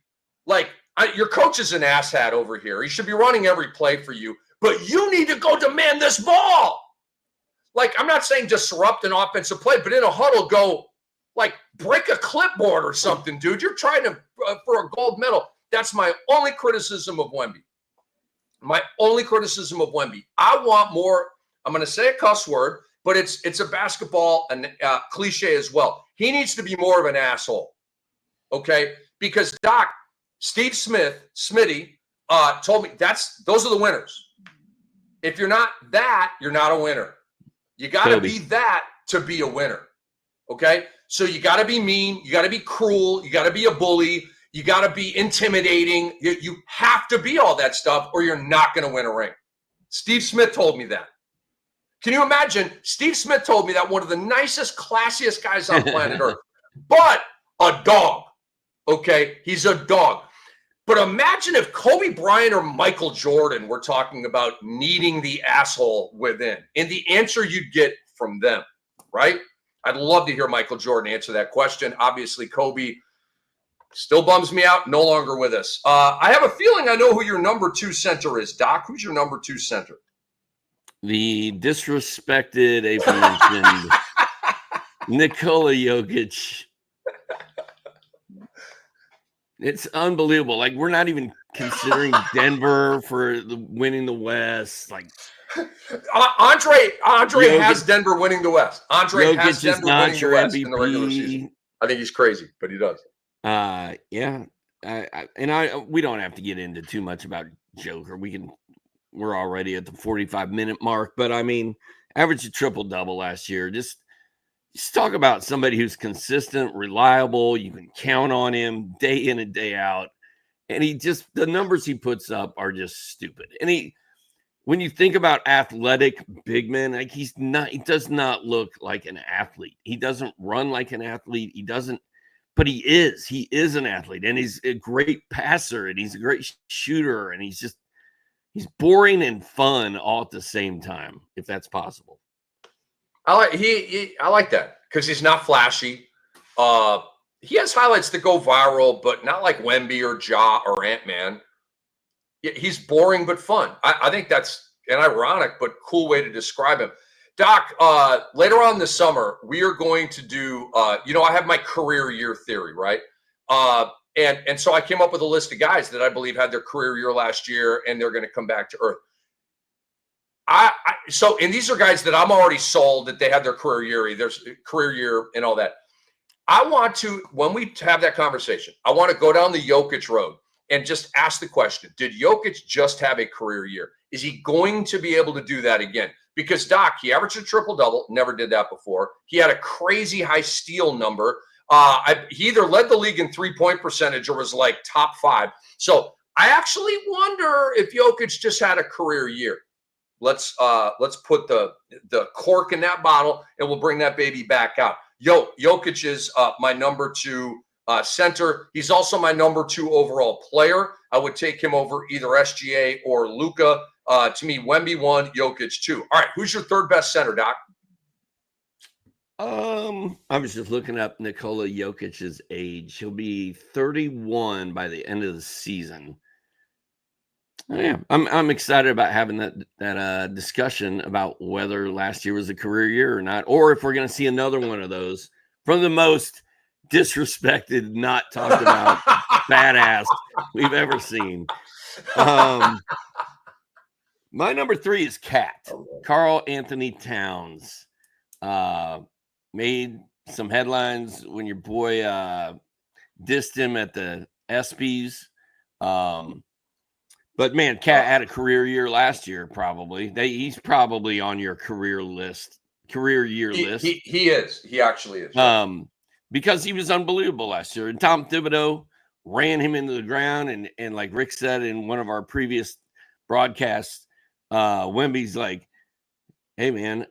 Like, your coach is an asshat over here. He should be running every play for you, but you need to go demand this ball. Like, I'm not saying disrupt an offensive play, but in a huddle, go, like, break a clipboard or something, dude. You're trying to for a gold medal. That's my only criticism of Wemby. My only criticism of Wemby. I want more. I'm going to say a cuss word, but it's a basketball and cliche as well. He needs to be more of an asshole, okay? Because Doc, Steve Smitty, told me those are the winners. If you're not that, you're not a winner. You got to be that to be a winner, okay? So you got to be mean. You got to be cruel. You got to be a bully. You got to be intimidating. You have to be all that stuff or you're not going to win a ring. Steve Smith told me that. Can you imagine? Steve Smith told me that, one of the nicest, classiest guys on planet Earth, but a dog, okay? He's a dog. But imagine if Kobe Bryant or Michael Jordan were talking about needing the asshole within and the answer you'd get from them, right? I'd love to hear Michael Jordan answer that question. Obviously, Kobe still bums me out, no longer with us. I have a feeling I know who your number 2 center is, Doc. Who's your number 2 center? The disrespected, aforementioned Nikola Jokic. It's unbelievable. Like, we're not even considering Denver for winning the West. Like, Andre Jokic, has Denver winning the West. Andre has Jokic is Denver not winning the your West in the regular season. MVP. I think he's crazy, but he does. Yeah. We don't have to get into too much about Joker. We're already at the 45-minute mark, but I mean, averaged a triple-double last year. Just talk about somebody who's consistent, reliable. You can count on him day in and day out. And the numbers he puts up are just stupid. And when you think about athletic big men, like he does not look like an athlete. He doesn't run like an athlete. But he is an athlete, and he's a great passer, and he's a great shooter, and he's boring and fun all at the same time, if that's possible. I like that because he's not flashy. He has highlights that go viral, but not like Wemby or Ja or Ant-Man. He's boring but fun. I think that's an ironic but cool way to describe him. Doc, later on this summer, we are going to do, I have my career year theory, right? And so I came up with a list of guys that I believe had their career year last year, and they're going to come back to earth. And these are guys that I'm already sold that they had their career year and all that. I want to, when we have that conversation, I want to go down the Jokic road and just ask the question, did Jokic just have a career year? Is he going to be able to do that again? Because, Doc, he averaged a triple-double, never did that before. He had a crazy high steal number. He either led the league in three-point percentage or was like top 5. So I actually wonder if Jokic just had a career year. Let's put the cork in that bottle, and we'll bring that baby back out. Jokic is my number 2 center. He's also my number 2 overall player. I would take him over either SGA or Luka. To me, Wemby 1, Jokic 2. All right, who's your third best center, Doc? I was just looking up Nikola Jokic's age. He'll be 31 by the end of the season. Yeah, I'm excited about having that discussion about whether last year was a career year or not, or if we're going to see another one of those from the most disrespected, not talked about badass we've ever seen. My number 3 is Cat. Karl Anthony Towns. Made some headlines when your boy dissed him at the ESPYs. But man, Cat had a career year last year. Probably he's probably on your career year list. He is. He actually is. Because he was unbelievable last year. And Tom Thibodeau ran him into the ground. And like Rick said in one of our previous broadcasts, Wemby's like, "Hey man,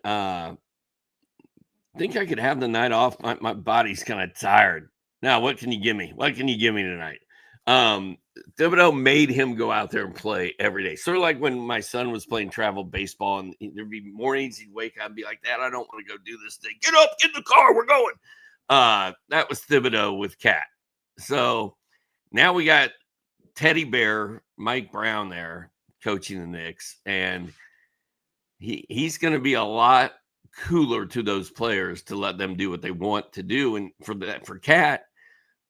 think I could have the night off. My body's kind of tired. Now, what can you give me? What can you give me tonight?" Thibodeau made him go out there and play every day. Sort of like when my son was playing travel baseball, and there'd be mornings he'd wake up and be like, "Dad, I don't want to go do this thing. Get up, get in the car, we're going." That was Thibodeau with Cat. So now we got Teddy Bear, Mike Brown there coaching the Knicks, and he's going to be a lot cooler to those players to let them do what they want to do. And for Cat,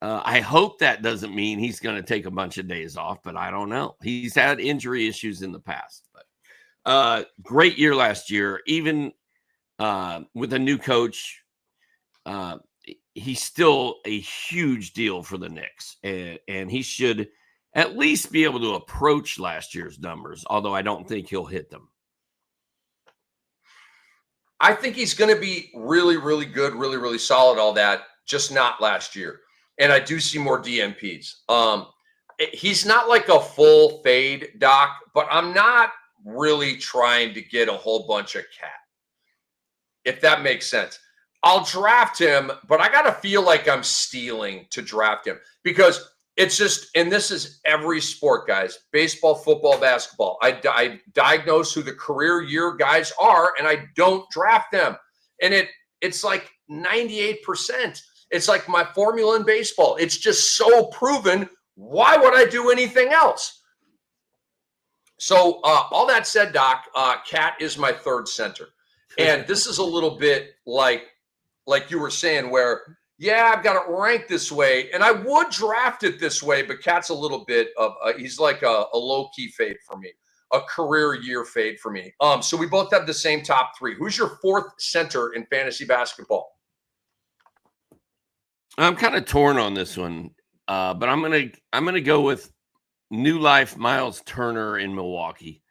I hope that doesn't mean he's going to take a bunch of days off, but I don't know. He's had injury issues in the past, but great year last year. Even with a new coach, he's still a huge deal for the Knicks, and he should at least be able to approach last year's numbers, although I don't think he'll hit them. I think he's going to be really, really good, really, really solid, all that, just not last year. And I do see more DMPs. He's not like a full fade, Doc, but I'm not really trying to get a whole bunch of Cat, if that makes sense. I'll draft him, but I got to feel like I'm stealing to draft him because it's just, and this is every sport, guys, baseball, football, basketball. I diagnose who the career year guys are, and I don't draft them. And it's like 98%. It's like my formula in baseball. It's just so proven. Why would I do anything else? So all that said, Doc, Cat is my third center. And this is a little bit like you were saying where, yeah, I've got it ranked this way. And I would draft it this way, but Cat's a little bit of, he's like a low-key fade for me. a career year fade for me. So we both have the same top three. Who's your fourth center in fantasy basketball? I'm kind of torn on this one, but I'm gonna go with New Life Miles Turner in Milwaukee.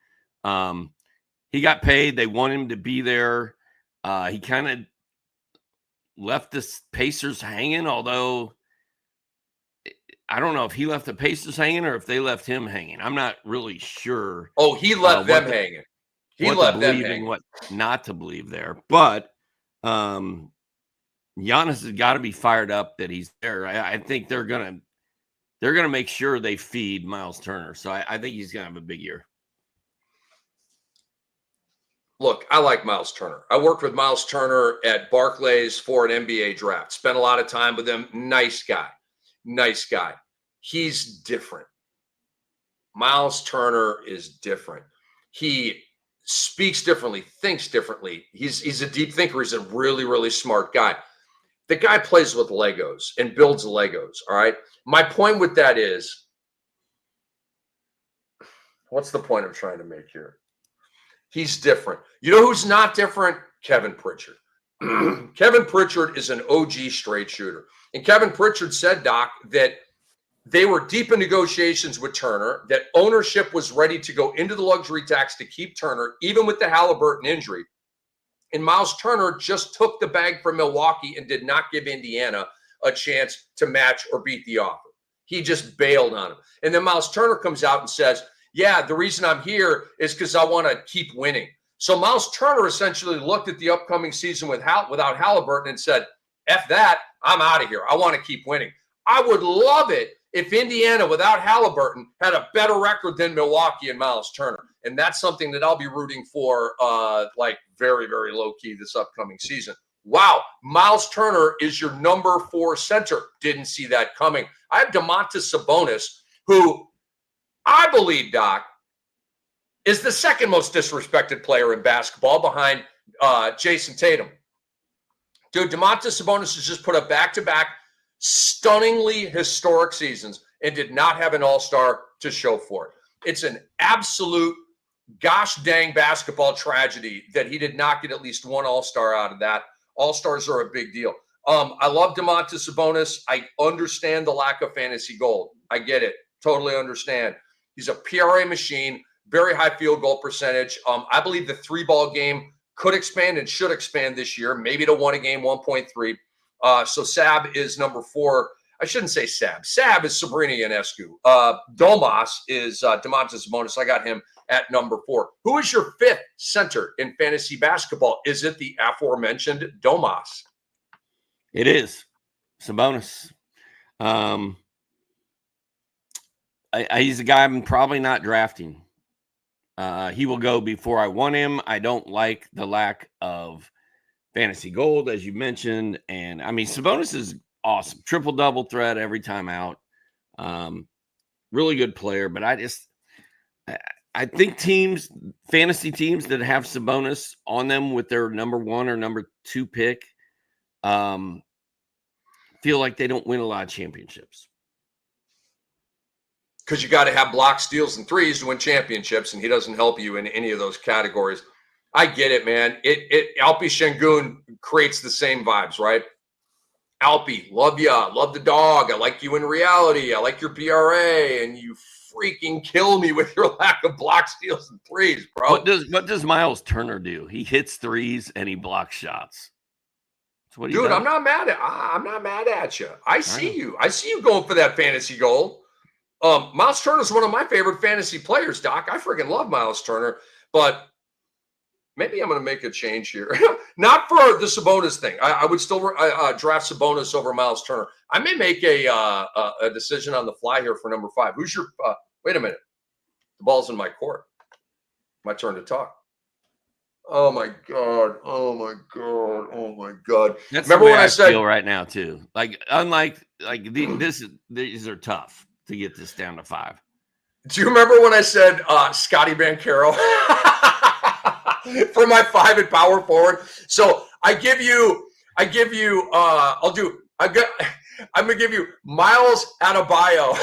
He got paid. They want him to be there. He kind of left the Pacers hanging, although I don't know if he left the Pacers hanging or if they left him hanging. I'm not really sure. Oh, he left them hanging. He what left to them believe hanging. and what not to believe there. But Giannis has got to be fired up that he's there. I think they're gonna make sure they feed Miles Turner. So I think he's gonna have a big year. Look, I like Miles Turner. I worked with Miles Turner at Barclays for an NBA draft. Spent a lot of time with him. Nice guy. Nice guy. He's different. Miles Turner is different. He speaks differently, thinks differently. He's a deep thinker. He's a really, really smart guy. The guy plays with Legos and builds Legos. All right. My point with that is, what's the point I'm trying to make here? He's different. You know who's not different? Kevin Pritchard. Kevin Pritchard is an OG straight shooter. And Kevin Pritchard said, Doc, that they were deep in negotiations with Turner, that ownership was ready to go into the luxury tax to keep Turner, even with the Halliburton injury. And Miles Turner just took the bag from Milwaukee and did not give Indiana a chance to match or beat the offer. He just bailed on him. And then Miles Turner comes out and says, yeah, the reason I'm here is because I want to keep winning. So Miles Turner essentially looked at the upcoming season without Halliburton and said, F that, I'm out of here. I want to keep winning. I would love it if Indiana without Halliburton had a better record than Milwaukee and Miles Turner. And that's something that I'll be rooting for like very, very low key this upcoming season. Wow, Miles Turner is your number 4 center. Didn't see that coming. I have Domantas Sabonis, who I believe, Doc, is the second most disrespected player in basketball behind Jason Tatum. Dude, Domantas Sabonis has just put up back-to-back stunningly historic seasons and did not have an all-star to show for it. It's an absolute gosh dang basketball tragedy that he did not get at least one all-star out of that. All-stars are a big deal. I love Domantas Sabonis. I understand the lack of fantasy gold. I get it. Totally understand. He's a PRA machine, very high field goal percentage. I believe the 3-ball game could expand and should expand this year, maybe to 1 a game, 1.3. So Sab is number 4. I shouldn't say Sab. Sab is Sabrina Ionescu. Domas is Domantas Sabonis. I got him at number 4. Who is your 5th center in fantasy basketball? Is it the aforementioned Domas? It is Sabonis. He's a guy I'm probably not drafting. He will go before I want him. I don't like the lack of fantasy gold, as you mentioned. And I mean, Sabonis is awesome. Triple-double threat every time out. Really good player. But I think fantasy teams that have Sabonis on them with their number 1 or number 2 pick feel like they don't win a lot of championships. Because you got to have blocks, steals, and threes to win championships, and he doesn't help you in any of those categories. I get it, man. Alpi Şengün creates the same vibes, right? Alpi, love ya, love the dog. I like you in reality. I like your PRA, and you freaking kill me with your lack of block, steals, and threes, bro. What does Miles Turner do? He hits threes and he blocks shots. Dude, I'm not mad at you. I see you. I see you going for that fantasy goal. Miles Turner is one of my favorite fantasy players, Doc. I freaking love Miles Turner, but maybe I'm going to make a change here. Not for the Sabonis thing. I would still draft Sabonis over Miles Turner. I may make a decision on the fly here for number 5. Who's your wait a minute. The ball's in my court. My turn to talk. Oh my God. Oh my God. Oh my God. That's Remember the way when I said feel right now too. Like unlike these are tough to get this down to 5. Do you remember when I said Scotty Bancaro for my 5 at power forward? So I'm gonna give you Miles Adebayo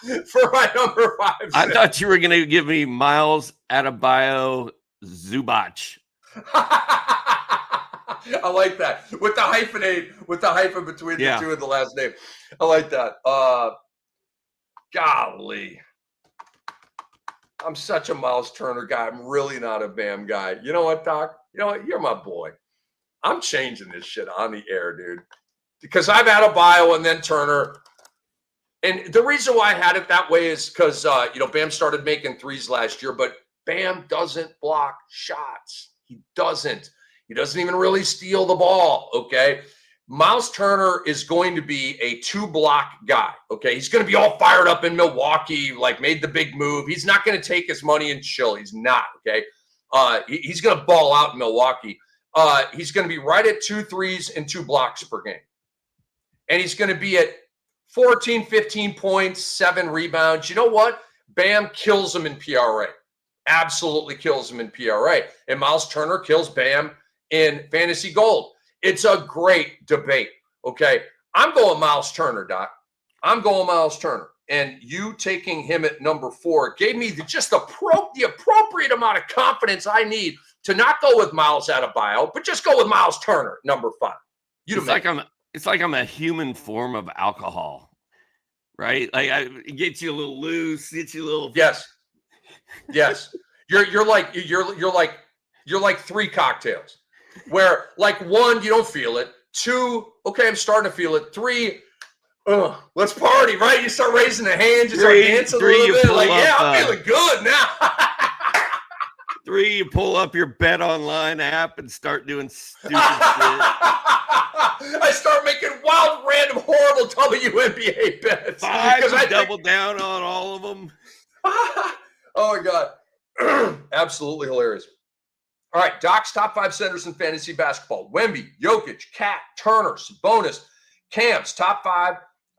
for my number 5. I thought you were going to give me Miles Adebayo Zubac. I like that with the hyphen between the two and the last name. I like that. Golly, I'm such a Miles Turner guy. I'm really not a Bam guy. You know what, Doc? You know what? You're my boy. I'm changing this shit on the air, dude, because I've had Adebayo and then Turner. And the reason why I had it that way is because, Bam started making threes last year, but Bam doesn't block shots. He doesn't even really steal the ball, okay? Miles Turner is going to be a 2-block guy, okay? He's going to be all fired up in Milwaukee, like made the big move. He's not going to take his money and chill. He's not, okay? He's going to ball out in Milwaukee. He's going to be right at 2 threes and 2 blocks per game. And he's going to be at 14, 15 points, 7 rebounds. You know what? Bam kills him in PRA. Absolutely kills him in PRA. And Miles Turner kills Bam in fantasy gold. It's a great debate. Okay. I'm going Miles Turner, Doc. I'm going Miles Turner. And you taking him at number 4 gave me the appropriate amount of confidence I need to not go with Miles Adebayo, but just go with Miles Turner, number 5. It's like I'm a human form of alcohol, right? Like it gets you a little loose, gets you a little. Yes. You're like 3 cocktails, where like 1, you don't feel it. 2, okay, I'm starting to feel it. 3, let's party, right? You start raising the hand, you start dancing a little bit. Like, yeah, I'm feeling good now. 3, you pull up your Bet Online app and start doing stupid shit. I start making wild, random, horrible WNBA bets. 5, I double down on all of them. Oh, my God. Absolutely hilarious. All right, Doc's top 5 centers in fantasy basketball. Wemby, Jokic, Cat, Turner, Sabonis. Cam's top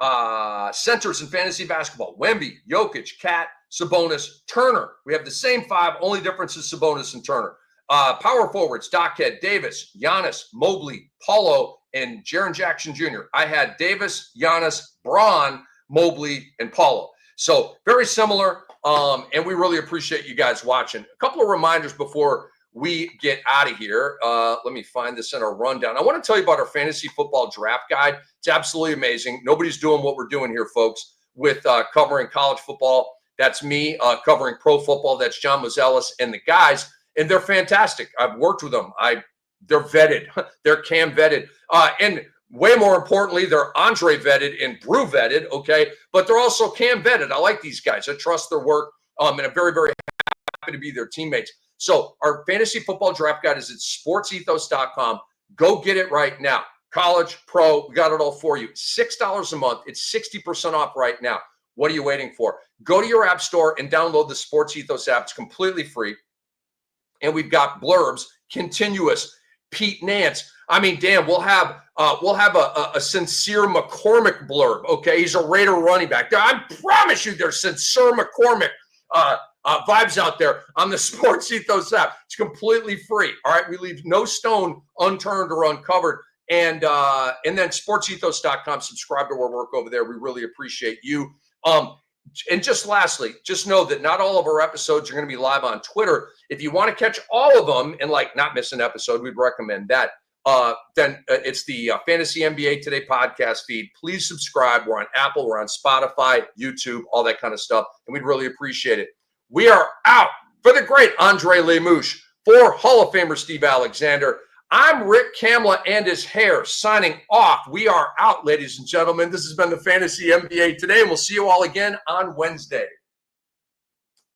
5 centers in fantasy basketball. Wemby, Jokic, Cat, Sabonis, Turner. We have the same 5, only difference is Sabonis and Turner. Power forwards, Dockhead, Davis, Giannis, Mobley, Paulo, and Jaren Jackson Jr. I had Davis, Giannis, Braun, Mobley, and Paulo. So very similar, and we really appreciate you guys watching. A couple of reminders before we get out of here. Let me find this in our rundown. I want to tell you about our fantasy football draft guide. It's absolutely amazing. Nobody's doing what we're doing here, folks, with covering college football. That's me. Covering pro football. That's John Mozellus and the guys. And they're fantastic. I've worked with them. They're vetted. They're Cam vetted. And way more importantly, they're Andre vetted and Brew vetted, okay? But they're also Cam vetted. I like these guys. I trust their work, and I'm very, very happy to be their teammates. So our fantasy football draft guide is at sportsethos.com. Go get it right now. College, pro, we got it all for you. $6 a month. It's 60% off right now. What are you waiting for? Go to your app store and download the Sports Ethos app. It's completely free. And we've got blurbs, continuous, Pete Nance. I mean, Dan, we'll have a sincere McCormick blurb. Okay, he's a Raider running back. I promise you, there's sincere McCormick vibes out there on the Sports Ethos app. It's completely free. All right, we leave no stone unturned or uncovered. And then sportsethos.com. Subscribe to our work over there. We really appreciate you. And just lastly, just know that not all of our episodes are going to be live on Twitter. If you want to catch all of them and like not miss an episode, we'd recommend that. Then it's the Fantasy NBA Today podcast feed. Please subscribe. We're on Apple, we're on Spotify, YouTube, all that kind of stuff, and we'd really appreciate it. We are out for the great Andre Lemouche, for Hall of Famer Steve Alexander. I'm Rick Kamla and his hair signing off. We are out, ladies and gentlemen. This has been the Fantasy NBA Today, and we'll see you all again on Wednesday.